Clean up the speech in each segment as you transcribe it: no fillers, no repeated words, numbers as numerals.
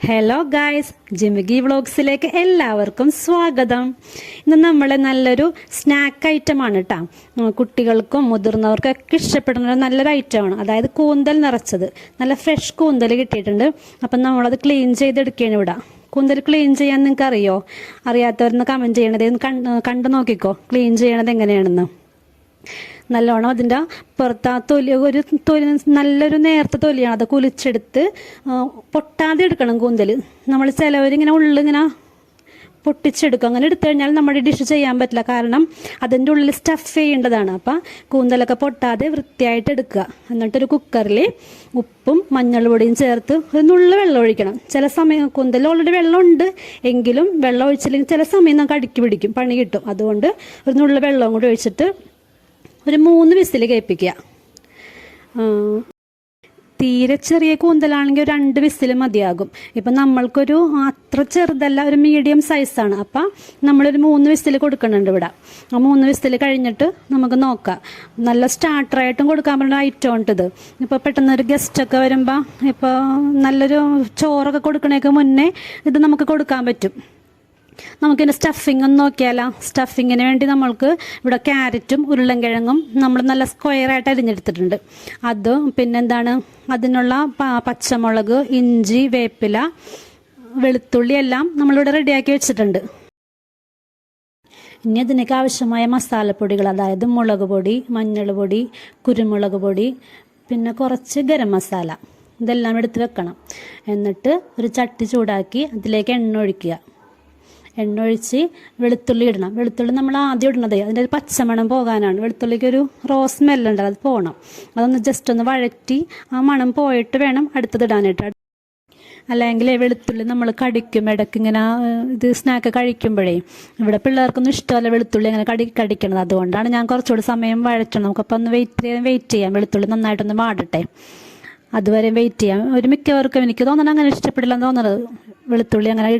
Hello guys, ജിമിഗി വ്ളോഗ്സിലേക്ക് എല്ലാവർക്കും സ്വാഗതം. ഇന്ന് നമ്മളെ നല്ലൊരു സ്നാക്ക് ഐറ്റമാണ് കേട്ടോ. കുട്ടികൾക്കും മുതിർന്നവർക്കും ഒക്കെ ഇഷ്ടപ്പെടുന്ന നല്ലൊരു ഐറ്റമാണ്. അതായത് കൂന്തൽ നിറച്ചത്, നല്ല ഫ്രഷ് കൂന്തൽ കിട്ടിയിട്ടുണ്ട്. അപ്പം നമ്മളത് ക്ലീൻ ചെയ്തെടുക്കുകയാണ് ഇവിടെ. കൂന്തൽ ക്ലീൻ ചെയ്യാൻ നിങ്ങൾക്ക് അറിയോ? അറിയാത്തവരെന്ന് കമൻറ്റ് ചെയ്യണത് കണ്ടു നോക്കിക്കോ ക്ലീൻ ചെയ്യണത് എങ്ങനെയാണെന്ന്. നല്ലോണം അതിൻ്റെ പുറത്ത് തൊലി നല്ലൊരു നേർത്ത തൊലിയാണ്. അത് കുലിച്ചെടുത്ത് പൊട്ടാതെ എടുക്കണം കൂന്തൽ. നമ്മൾ ചിലവരിങ്ങനെ ഉള്ളിങ്ങനെ പൊട്ടിച്ചെടുക്കും. അങ്ങനെ എടുത്തു കഴിഞ്ഞാൽ നമ്മുടെ ഡിഷ് ചെയ്യാൻ പറ്റില്ല, കാരണം അതിൻ്റെ ഉള്ളിൽ സ്റ്റഫ് ചെയ്യേണ്ടതാണ്. അപ്പം കൂന്തലൊക്കെ പൊട്ടാതെ വൃത്തിയായിട്ട് എടുക്കുക. എന്നിട്ടൊരു കുക്കറിൽ ഉപ്പും മഞ്ഞൾ പൊടിയും ചേർത്ത് ഒരു നുള്ളു വെള്ളം ഒഴിക്കണം. ചില സമയം കൂന്തൽ ഓൾറെഡി വെള്ളമുണ്ട് എങ്കിലും വെള്ളം ഒഴിച്ചില്ലെങ്കിൽ ചില സമയം നമുക്ക് അടുക്കി പിടിക്കും, പണി കിട്ടും. അതുകൊണ്ട് ഒരു നുള്ളു വെള്ളം കൂടി ഒഴിച്ചിട്ട് ഒരു 3 വിസിൽ കേൾപ്പിക്കുക. തീരെ ചെറിയ കൂന്തലാണെങ്കിൽ ഒരു 2 വിസിൽ മതിയാകും. ഇപ്പം നമ്മൾക്കൊരു അത്ര ചെറുതല്ല, ഒരു മീഡിയം സൈസാണ്. അപ്പം നമ്മളൊരു 3 വിസിൽ കൊടുക്കുന്നുണ്ട് ഇവിടെ. ആ 3 വിസിൽ കഴിഞ്ഞിട്ട് നമുക്ക് നോക്കാം. നല്ല സ്റ്റാർട്ടറായിട്ടും കൊടുക്കാൻ പറ്റുന്ന ഐറ്റം ഉണ്ട് ഇത്. ഇപ്പോൾ പെട്ടെന്നൊരു ഗസ്റ്റൊക്കെ വരുമ്പോൾ ഇപ്പോൾ നല്ലൊരു ചോറൊക്കെ കൊടുക്കണേക്ക് മുന്നേ ഇത് നമുക്ക് കൊടുക്കാൻ പറ്റും. നമുക്കിതിൻ്റെ സ്റ്റഫിങ് ഒന്ന് നോക്കിയാലോ. സ്റ്റഫിങ്ങിന് വേണ്ടി നമ്മൾക്ക് ഇവിടെ ക്യാരറ്റും ഉരുളൻകിഴങ്ങും നമ്മൾ നല്ല സ്ക്വയറായിട്ട് അരിഞ്ഞെടുത്തിട്ടുണ്ട്. അതും പിന്നെന്താണ് അതിനുള്ള പച്ചമുളക്, ഇഞ്ചി, വേപ്പില, വെളുത്തുള്ളി എല്ലാം നമ്മളിവിടെ റെഡിയാക്കി വെച്ചിട്ടുണ്ട്. ഇനി അതിനൊക്കെ ആവശ്യമായ മസാലപ്പൊടികൾ, അതായത് മുളക് പൊടി, മഞ്ഞൾ പൊടി, കുരുമുളക് പൊടി, പിന്നെ കുറച്ച് ഗരം മസാല, ഇതെല്ലാം എടുത്ത് വെക്കണം. എന്നിട്ട് ഒരു ചട്ടി ചൂടാക്കി അതിലേക്ക് എണ്ണ ഒഴിക്കുക. എണ്ണ ഒഴിച്ച് വെളുത്തുള്ളി ഇടണം. വെളുത്തുള്ളി നമ്മൾ ആദ്യം ഇടണത് അതിൻ്റെ ഒരു പച്ചമണം പോകാനാണ്. വെളുത്തുള്ളിക്ക് ഒരു റോസ് സ്മെല്ലുണ്ട്, അത് പോകണം. അതൊന്ന് ജസ്റ്റ് ഒന്ന് വഴറ്റി ആ മണം പോയിട്ട് വേണം അടുത്തത് ഇടാനായിട്ട്. അല്ലെങ്കിൽ വെളുത്തുള്ളി നമ്മൾ കടിക്കും ഇടയ്ക്ക് ഇങ്ങനെ ഇത് സ്നാക്ക് കഴിക്കുമ്പോഴേ. ഇവിടെ പിള്ളേർക്കൊന്നും ഇഷ്ടമല്ല വെളുത്തുള്ളി അങ്ങനെ കടിക്കണത്. അതുകൊണ്ടാണ് ഞാൻ കുറച്ചുകൂടി സമയം വഴറ്റണം. നമുക്കപ്പോൾ ഒന്ന് വെയിറ്റ് ചെയ്യാം. വെളുത്തുള്ളി നന്നായിട്ടൊന്ന് വാടട്ടെ, അതുവരെ വെയിറ്റ് ചെയ്യാം. ഒരു മിക്കവർക്കും എനിക്ക് തോന്നണം അങ്ങനെ ഇഷ്ടപ്പെടില്ല എന്ന് തോന്നുന്നത്, വെളുത്തുള്ളി അങ്ങനെ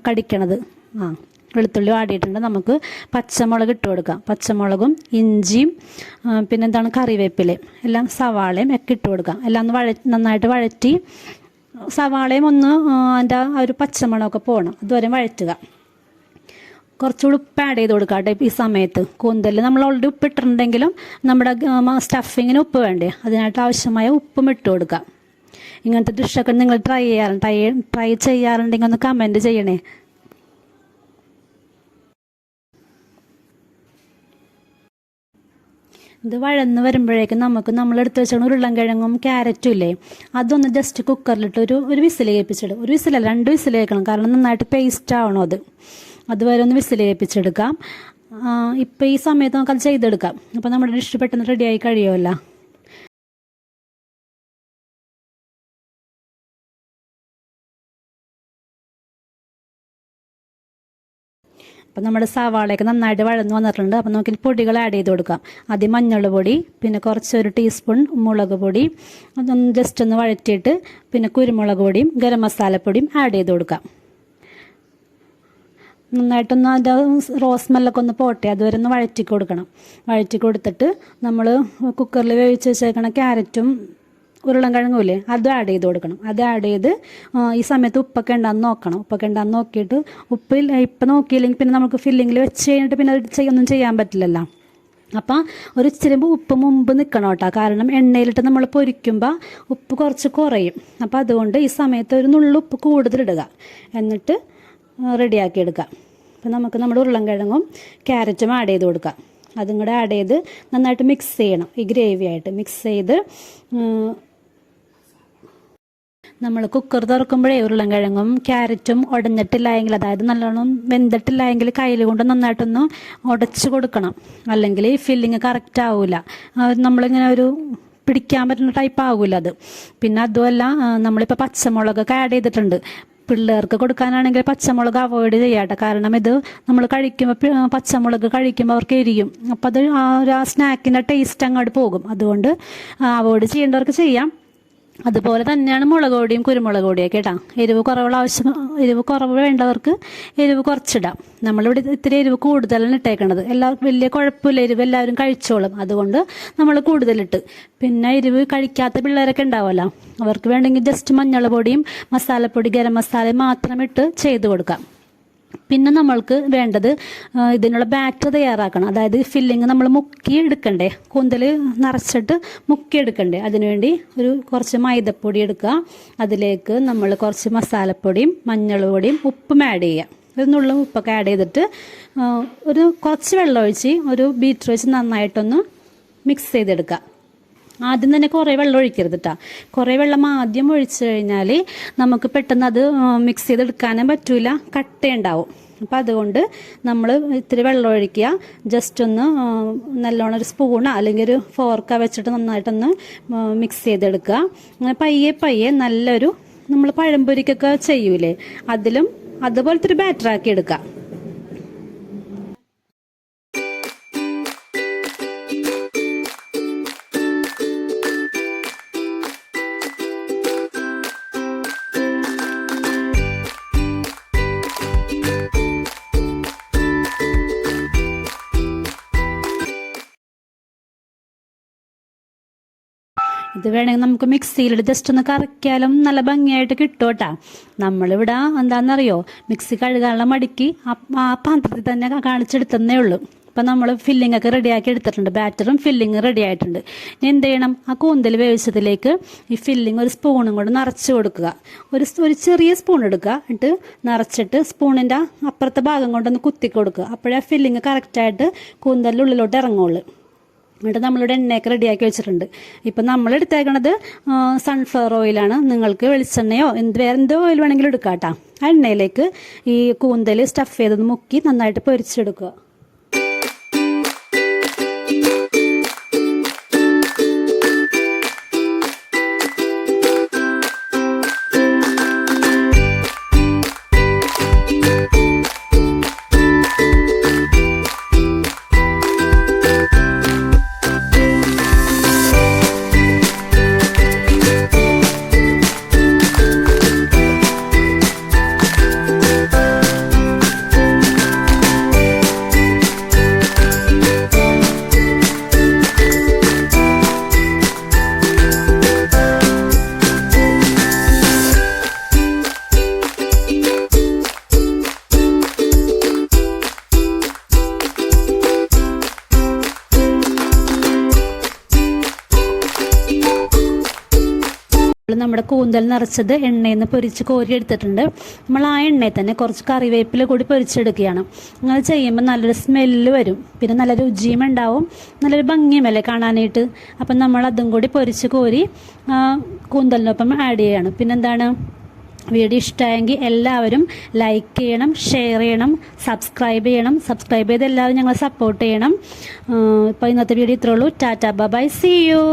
കടിക്കണത്. വെളുത്തുള്ളി വാടിയിട്ടുണ്ട്. നമുക്ക് പച്ചമുളക് ഇട്ട് കൊടുക്കാം. പച്ചമുളകും ഇഞ്ചിയും പിന്നെന്താണ് കറിവേപ്പിലയും എല്ലാം സവാളയും ഒക്കെ ഇട്ട് കൊടുക്കാം. എല്ലാം ഒന്ന് നന്നായിട്ട് വഴറ്റി സവാളയും ഒന്ന് അതിൻ്റെ ആ ഒരു പച്ചമുളകൊക്കെ പോകണം, അതുവരെ വഴറ്റുക. കുറച്ചുകൂടി ഉപ്പ് ആഡ് ചെയ്ത് കൊടുക്കാം കേട്ടോ ഈ സമയത്ത്. കൂന്തൽ നമ്മൾ ഓൾറെഡി ഉപ്പ് ഇട്ടിട്ടുണ്ടെങ്കിലും നമ്മുടെ സ്റ്റഫിങ്ങിന് ഉപ്പ് വേണ്ടേ, അതിനായിട്ട് ആവശ്യമായ ഉപ്പും ഇട്ട് കൊടുക്കാം. ഇങ്ങനത്തെ ഡിഷൊക്കെ നിങ്ങൾ ട്രൈ ചെയ്യാറുണ്ടെങ്കിൽ ഒന്ന് കമൻറ്റ് ചെയ്യണേ. ഇത് വഴന്ന് വരുമ്പോഴേക്കും നമുക്ക് നമ്മളെടുത്ത് വെച്ചാൽ ഉരുളൻകിഴങ്ങും ക്യാരറ്റും ഇല്ലേ, അതൊന്ന് ജസ്റ്റ് കുക്കറിലിട്ട് ഒരു വിസിൽ കേൾപ്പിച്ചിടും. ഒരു വിസിലല്ല, 2 വിസിൽ കേൾക്കണം, കാരണം നന്നായിട്ട് പേസ്റ്റ് ആവണം അത്. അതുവരെ ഒന്ന് വിസിൽ കേൾപ്പിച്ചെടുക്കാം. ഇപ്പോൾ ഈ സമയത്ത് നമുക്കത് ചെയ്തെടുക്കാം. അപ്പോൾ നമ്മുടെ ഡിഷ് പെട്ടെന്ന് റെഡിയായി കഴിയുമല്ലോ. അപ്പം നമ്മുടെ സവാളയൊക്കെ നന്നായിട്ട് വഴന്ന് വന്നിട്ടുണ്ട്. അപ്പം നമുക്ക് പൊടികൾ ആഡ് ചെയ്ത് കൊടുക്കാം. ആദ്യം മഞ്ഞൾ പൊടി, പിന്നെ ഒരു ടീസ്പൂൺ മുളക് പൊടി, അതൊന്ന് ജസ്റ്റ് ഒന്ന് വഴറ്റിയിട്ട് പിന്നെ കുരുമുളക് പൊടിയും ഗരം മസാലപ്പൊടിയും ആഡ് ചെയ്ത് കൊടുക്കാം. നന്നായിട്ടൊന്ന് അതിൻ്റെ റോസ് സ്മെല്ലൊക്കെ ഒന്ന് പോട്ടെ, അതുവരെ ഒന്ന് വഴറ്റി കൊടുക്കണം. വഴറ്റി കൊടുത്തിട്ട് നമ്മൾ കുക്കറിൽ വേവിച്ച് വെച്ചേക്കണ ക്യാരറ്റും ഉരുളൻകിഴങ്ങുമില്ലേ, അത് ആഡ് ചെയ്ത് കൊടുക്കണം. അത് ആഡ് ചെയ്ത് ഈ സമയത്ത് ഉപ്പൊക്കെ ഉണ്ടാകുന്ന നോക്കണം. ഉപ്പൊക്കെ ഉണ്ടാകുന്ന നോക്കിയിട്ട് ഇപ്പം നോക്കിയില്ലെങ്കിൽ പിന്നെ നമുക്ക് ഫില്ലിങ്ങിൽ വെച്ച് കഴിഞ്ഞിട്ട് പിന്നെ ഒന്നും ചെയ്യാൻ പറ്റില്ലല്ലോ. അപ്പം ഒരു ഇച്ചിരി ഉപ്പ് മുമ്പ് നിൽക്കണം കേട്ടോ, കാരണം എണ്ണയിലിട്ട് നമ്മൾ പൊരിക്കുമ്പോൾ ഉപ്പ് കുറച്ച് കുറയും. അപ്പോൾ അതുകൊണ്ട് ഈ സമയത്ത് ഒരു നുള്ളു ഉപ്പ് കൂടുതലിടുക, എന്നിട്ട് റെഡിയാക്കി എടുക്കാം. അപ്പം നമുക്ക് നമ്മുടെ ഉരുളൻകിഴങ്ങും ക്യാരറ്റും ആഡ് ചെയ്ത് കൊടുക്കാം. അതും കൂടെ ആഡ് ചെയ്ത് നന്നായിട്ട് മിക്സ് ചെയ്യണം. ഈ ഗ്രേവി ആയിട്ട് മിക്സ് ചെയ്ത് നമ്മൾ കുക്കർ തുറക്കുമ്പോഴേ ഉരുളൻകിഴങ്ങും ക്യാരറ്റും ഉടഞ്ഞിട്ടില്ലായെങ്കിൽ, അതായത് നല്ലോണം വെന്തിട്ടില്ലായെങ്കിൽ കയ്യിൽ കൊണ്ട് നന്നായിട്ടൊന്ന് ഉടച്ച് കൊടുക്കണം. അല്ലെങ്കിൽ ഈ ഫില്ലിങ് കറക്റ്റ് ആവില്ല, നമ്മളിങ്ങനെ ഒരു പിടിക്കാൻ പറ്റുന്ന ടൈപ്പ് ആകില്ല അത്. പിന്നെ അതുമല്ല, നമ്മളിപ്പോൾ പച്ചമുളകൊക്കെ ആഡ് ചെയ്തിട്ടുണ്ട്. പിള്ളേർക്ക് കൊടുക്കാനാണെങ്കിൽ പച്ചമുളക് അവോയ്ഡ് ചെയ്യാട്ടെ, കാരണം ഇത് നമ്മൾ കഴിക്കുമ്പോൾ പച്ചമുളക് കഴിക്കുമ്പോൾ അവർക്ക് എരിയും. അപ്പോൾ അത് ആ സ്നാക്കിൻ്റെ ടേസ്റ്റ് അങ്ങോട്ട് പോകും. അതുകൊണ്ട് അവോയ്ഡ് ചെയ്യേണ്ടവർക്ക് ചെയ്യാം. അതുപോലെ തന്നെയാണ് മുളക് പൊടിയും കുരുമുളക് പൊടിയൊക്കെ ഇടാം. എരിവ് കുറവ് വേണ്ടവർക്ക് എരിവ് കുറച്ചിടാം. നമ്മളിവിടെ ഇത്തിരി എരിവ് കൂടുതലാണ് ഇട്ടേക്കണത്. എല്ലാവർക്കും വലിയ കുഴപ്പമില്ല, എരിവ് എല്ലാവരും കഴിച്ചോളും. അതുകൊണ്ട് നമ്മൾ കൂടുതലിട്ട്. പിന്നെ എരിവ് കഴിക്കാത്ത പിള്ളേരൊക്കെ ഉണ്ടാവുമല്ലോ, അവർക്ക് വേണമെങ്കിൽ ജസ്റ്റ് മഞ്ഞൾ പൊടിയും മസാലപ്പൊടി ഗരം മസാലയും മാത്രം ഇട്ട് ചെയ്ത് കൊടുക്കാം. പിന്നെ നമ്മൾക്ക് വേണ്ടത് ഇതിനുള്ള ബാറ്റർ തയ്യാറാക്കണം. അതായത് ഫില്ലിങ് നമ്മൾ മുക്കി എടുക്കണ്ടേ, കൂന്തൽ നിറച്ചിട്ട് മുക്കി എടുക്കണ്ടേ. അതിനുവേണ്ടി കുറച്ച് മൈദപ്പൊടി എടുക്കുക. അതിലേക്ക് നമ്മൾ കുറച്ച് മസാലപ്പൊടിയും മഞ്ഞൾ പൊടിയും ഉപ്പും ആഡ് ചെയ്യുക. ഇതിനുള്ള ഉപ്പൊക്കെ ആഡ് ചെയ്തിട്ട് കുറച്ച് വെള്ളം ഒഴിച്ച് ഒരു ബീറ്റർ വെച്ച് നന്നായിട്ടൊന്ന് മിക്സ് ചെയ്തെടുക്കുക. ആദ്യം തന്നെ കുറേ വെള്ളം ഒഴിക്കരുത് കേട്ടോ. കുറേ വെള്ളം ആദ്യം ഒഴിച്ചു കഴിഞ്ഞാൽ നമുക്ക് പെട്ടെന്ന് അത് മിക്സ് ചെയ്തെടുക്കാനും പറ്റൂല, കട്ടയുണ്ടാവും. അപ്പോൾ അതുകൊണ്ട് നമ്മൾ ഇത്തിരി വെള്ളം ഒഴിക്കുക. ജസ്റ്റ് ഒന്ന് നല്ലോണം ഒരു സ്പൂണോ അല്ലെങ്കിൽ ഒരു ഫോർക്ക വെച്ചിട്ട് നന്നായിട്ടൊന്ന് മിക്സ് ചെയ്തെടുക്കുക. അങ്ങനെ പയ്യെ നല്ലൊരു നമ്മൾ പഴംപൊരിക്കൊക്കെ ചെയ്യൂലേ, അതുപോലത്തെ ഒരു ബാറ്ററാക്കി എടുക്കുക. ഇത് വേണമെങ്കിൽ നമുക്ക് മിക്സിയിൽ ജസ്റ്റ് ഒന്ന് കറക്കിയാലും നല്ല ഭംഗിയായിട്ട് കിട്ടും കേട്ടോ. നമ്മളിവിടെ എന്താണെന്നറിയോ, മിക്സി കഴുകാനുള്ള മടിക്ക് ആ പാത്രത്തിൽ തന്നെ കാണിച്ചെടുത്തന്നേ ഉള്ളൂ. അപ്പം നമ്മൾ ഫില്ലിംഗ് ഒക്കെ റെഡിയാക്കി എടുത്തിട്ടുണ്ട്, ബാറ്ററും ഫില്ലിങ് റെഡി ആയിട്ടുണ്ട്. ഇനി എന്ത് ചെയ്യണം, ആ കൂന്തൽ വേവിച്ചതിലേക്ക് ഈ ഫില്ലിങ് ഒരു സ്പൂണും കൊണ്ട് നിറച്ച് കൊടുക്കുക. ഒരു ചെറിയ സ്പൂൺ എടുക്കുക, എന്നിട്ട് നിറച്ചിട്ട് സ്പൂണിൻ്റെ അപ്പുറത്തെ ഭാഗം കൊണ്ടൊന്ന് കുത്തി കൊടുക്കുക. അപ്പോഴേ ആ ഫില്ലിങ് കറക്റ്റായിട്ട് കൂന്തലിൻ്റെ ഉള്ളിലോട്ട് ഇറങ്ങുള്ളൂ. എന്നിട്ട് നമ്മളിവിടെ എണ്ണയൊക്കെ റെഡിയാക്കി വെച്ചിട്ടുണ്ട്. ഇപ്പം നമ്മൾ എടുത്തേക്കണത് സൺഫ്ലവർ ഓയിലാണ്. നിങ്ങൾക്ക് വെളിച്ചെണ്ണയോ വേറെ എന്തോ ഓയിൽ വേണമെങ്കിലും എടുക്കാം കേട്ടോ. ആ എണ്ണയിലേക്ക് ഈ കൂന്തൽ സ്റ്റഫ് ചെയ്തത് മുക്കി നന്നായിട്ട് പൊരിച്ചെടുക്കുക. നമ്മുടെ കൂന്തൽ നിറച്ചത് എണ്ണയിൽ നിന്ന് പൊരിച്ച് കോരി എടുത്തിട്ടുണ്ട്. നമ്മൾ ആ എണ്ണയിൽ തന്നെ കുറച്ച് കറിവേപ്പില കൂടി പൊരിച്ചെടുക്കുകയാണ്. അങ്ങനെ ചെയ്യുമ്പോൾ നല്ലൊരു സ്മെല്ല് വരും, പിന്നെ നല്ല രുചിയും ഉണ്ടാവും, നല്ലൊരു ഭംഗിയുമല്ലേ കാണാനായിട്ട്. അപ്പം നമ്മൾ അതും കൂടി പൊരിച്ച് കോരി കൂന്തലിനൊപ്പം ആഡ് ചെയ്യണം. പിന്നെന്താണ്, വീഡിയോ ഇഷ്ടമായെങ്കിൽ എല്ലാവരും ലൈക്ക് ചെയ്യണം, ഷെയർ ചെയ്യണം, സബ്സ്ക്രൈബ് ചെയ്ത് എല്ലാവരും ഞങ്ങളെ സപ്പോർട്ട് ചെയ്യണം. ഇപ്പോൾ ഇന്നത്തെ വീഡിയോ ഇത്രേ ഉള്ളൂ. Tata bye, see U.